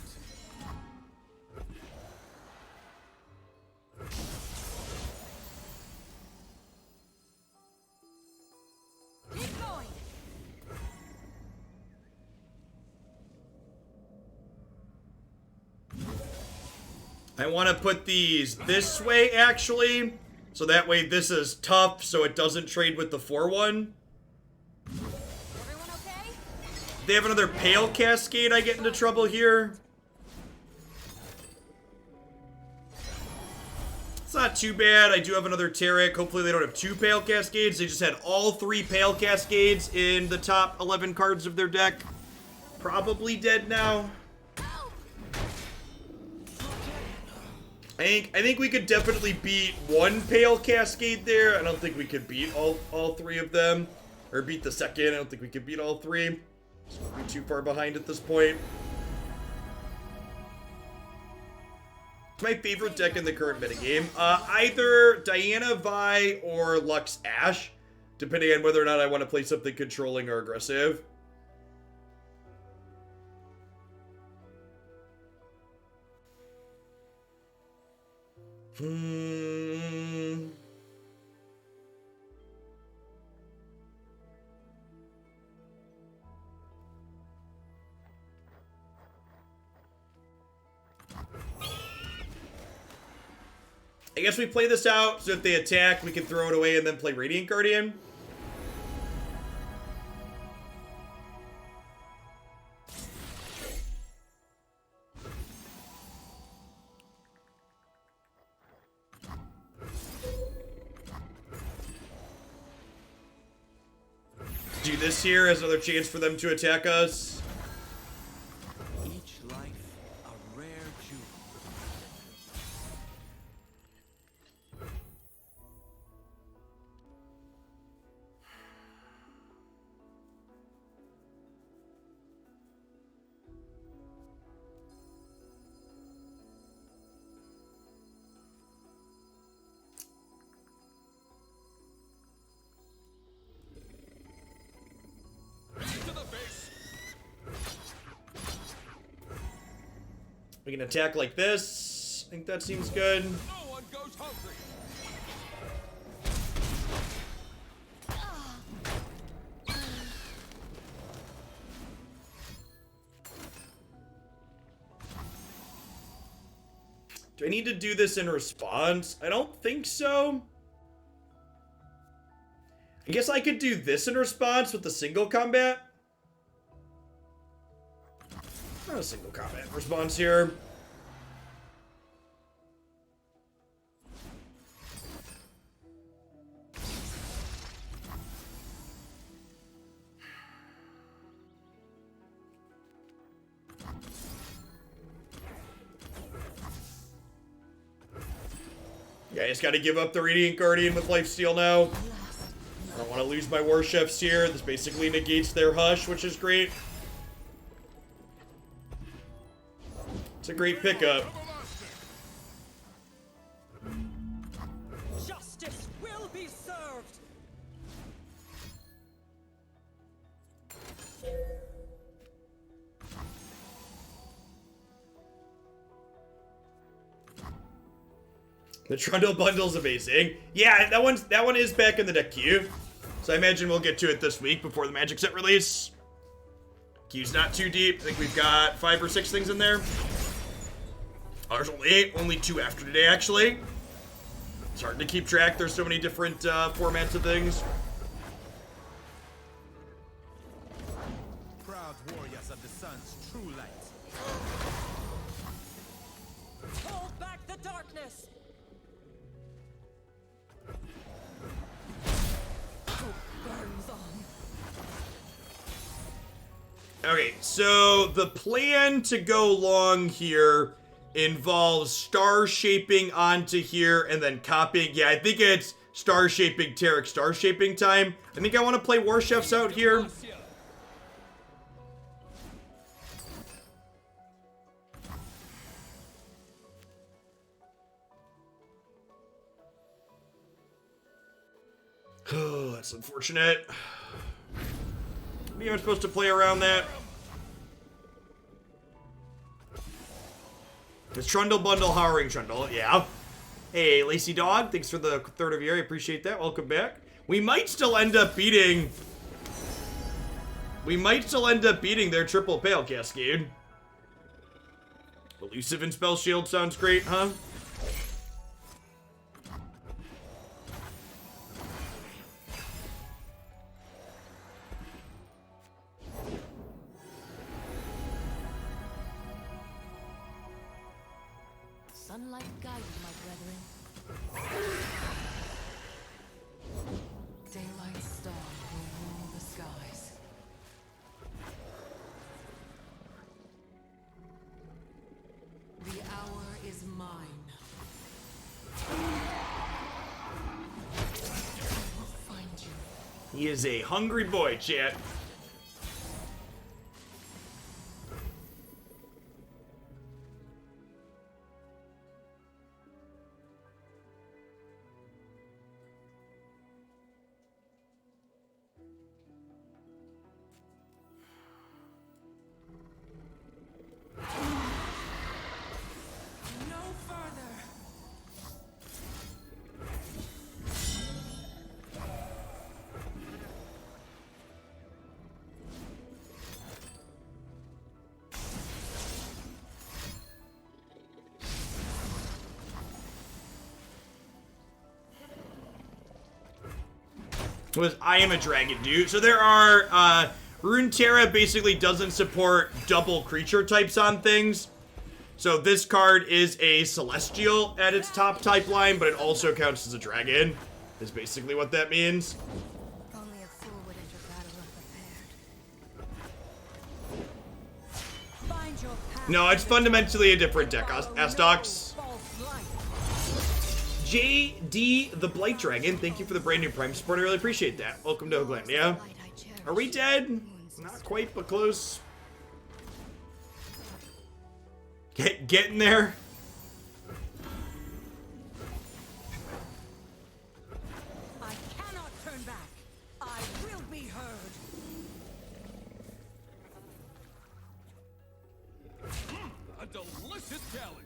Keep going. I want to put these this way, actually. So that way this is tough, so it doesn't trade with the 4/1. Everyone okay? If they have another Pale Cascade, I get into trouble here. It's not too bad. I do have another Taric. Hopefully they don't have 2 Pale Cascades. They just had all 3 Pale Cascades in the top 11 cards of their deck. Probably dead now. I think we could definitely beat 1 Pale Cascade there. I don't think we could beat all 3 of them. Or beat the second. I don't think we could beat all 3. So we're too far behind at this point. It's my favorite deck in the current metagame. Either Diana Vi or Lux Ash, depending on whether or not I want to play something controlling or aggressive. I guess we play this out, so if they attack, we can throw it away and then play Radiant Guardian. Do this here as another chance for them to attack us. Each life a rare jewel. To the base. We can attack like this. I think that seems good. No one goes hungry. Do I need to do this in response? I don't think so. I guess I could do this in response with the single combat. Not a single combat response here. Yeah, I just gotta give up the Radiant Guardian with Lifesteal now. I don't want to lose my warships here. This basically negates their Hush, which is great. It's a great pickup. Justice will be served. The Trundle bundle's amazing. Yeah, that one is back in the deck queue. So I imagine we'll get to it this week before the Magic set release. Queue's not too deep. I think we've got 5 or 6 things in there. Oh, there's only 8. Only 2 after today, actually. It's hard to keep track. There's so many different formats of things. Proud warriors of the sun's true light. Hold back the darkness. Hope burns on. Okay, so the plan to go long here involves star shaping onto here and then copying. Yeah, I think it's star shaping Taric star shaping time. I think I want to play War Chefs out here. Oh, that's unfortunate. Maybe I'm supposed to play around that. It's Trundle Bundle, Howering Trundle, yeah. Hey, Lacy Dog, thanks for the 3rd of year. I appreciate that. Welcome back. We might still end up beating their triple Pale Cascade. Elusive and Spell Shield sounds great, huh? Sunlight guide you, my brethren. Daylight star will rule the skies. The hour is mine. I will find you. He is a hungry boy, chat. No further. Was I am a dragon, dude. So there are, Runeterra basically doesn't support double creature types on things. So this card is a Celestial at its top type line, but it also counts as a dragon, is basically what that means. Only a fool would enter battle unprepared. Find your path. No, it's fundamentally a different deck, Astox. False light. JD the Blight Dragon, thank you for the brand new Prime support. I really appreciate that. Welcome to Oakland, yeah? Light I cherish. Are we dead? Not quite, but close. Getting there. I cannot turn back. I will be heard. A delicious challenge.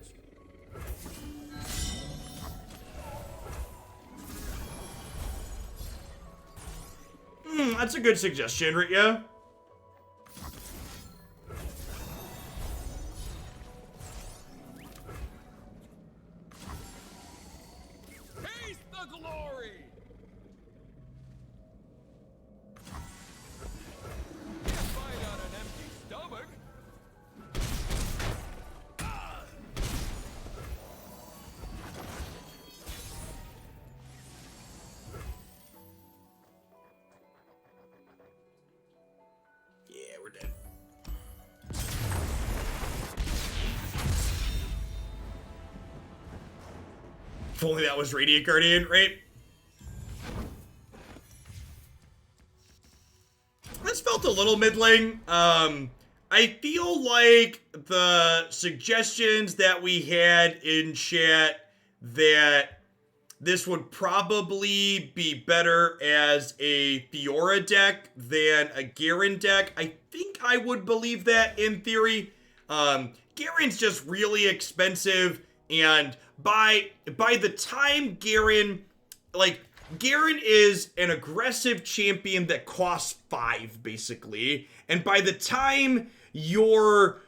That's a good suggestion, right? Yeah. Taste the glory. Can't fight on an empty stomach. Yeah, we're dead. If only that was Radiant Guardian, right? This felt a little middling. I feel like the suggestions that we had in chat that this would probably be better as a Fiora deck than a Garen deck. I think I would believe that in theory. Garen's just really expensive, and by the time Garen, like, Garen is an aggressive champion that costs 5, basically. And by the time you're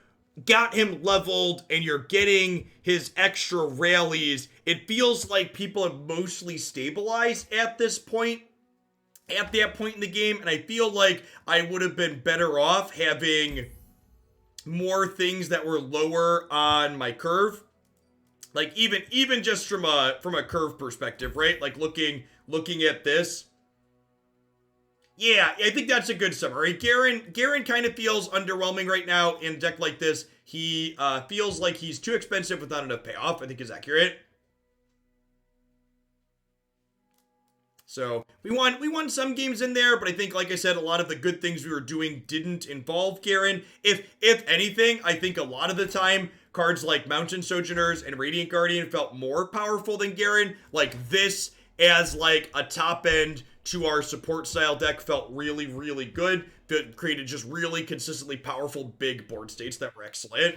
got him leveled and you're getting his extra rallies, it feels like people have mostly stabilized at this point. At that point in the game, and I feel like I would have been better off having more things that were lower on my curve. Like even just from a curve perspective, right? Like looking at this. Yeah, I think that's a good summary. Garen kind of feels underwhelming right now in a deck like this. He feels like he's too expensive without enough payoff, I think is accurate. So we won some games in there, but I think, like I said, a lot of the good things we were doing didn't involve Garen. If anything, I think a lot of the time cards like Mountain Sojourners and Radiant Guardian felt more powerful than Garen. Like this as like a top end to our support style deck felt really, really good. That created just really consistently powerful big board states that were excellent.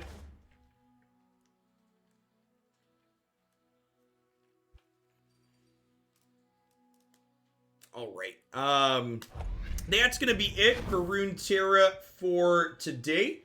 All right. That's going to be it for Runeterra for today.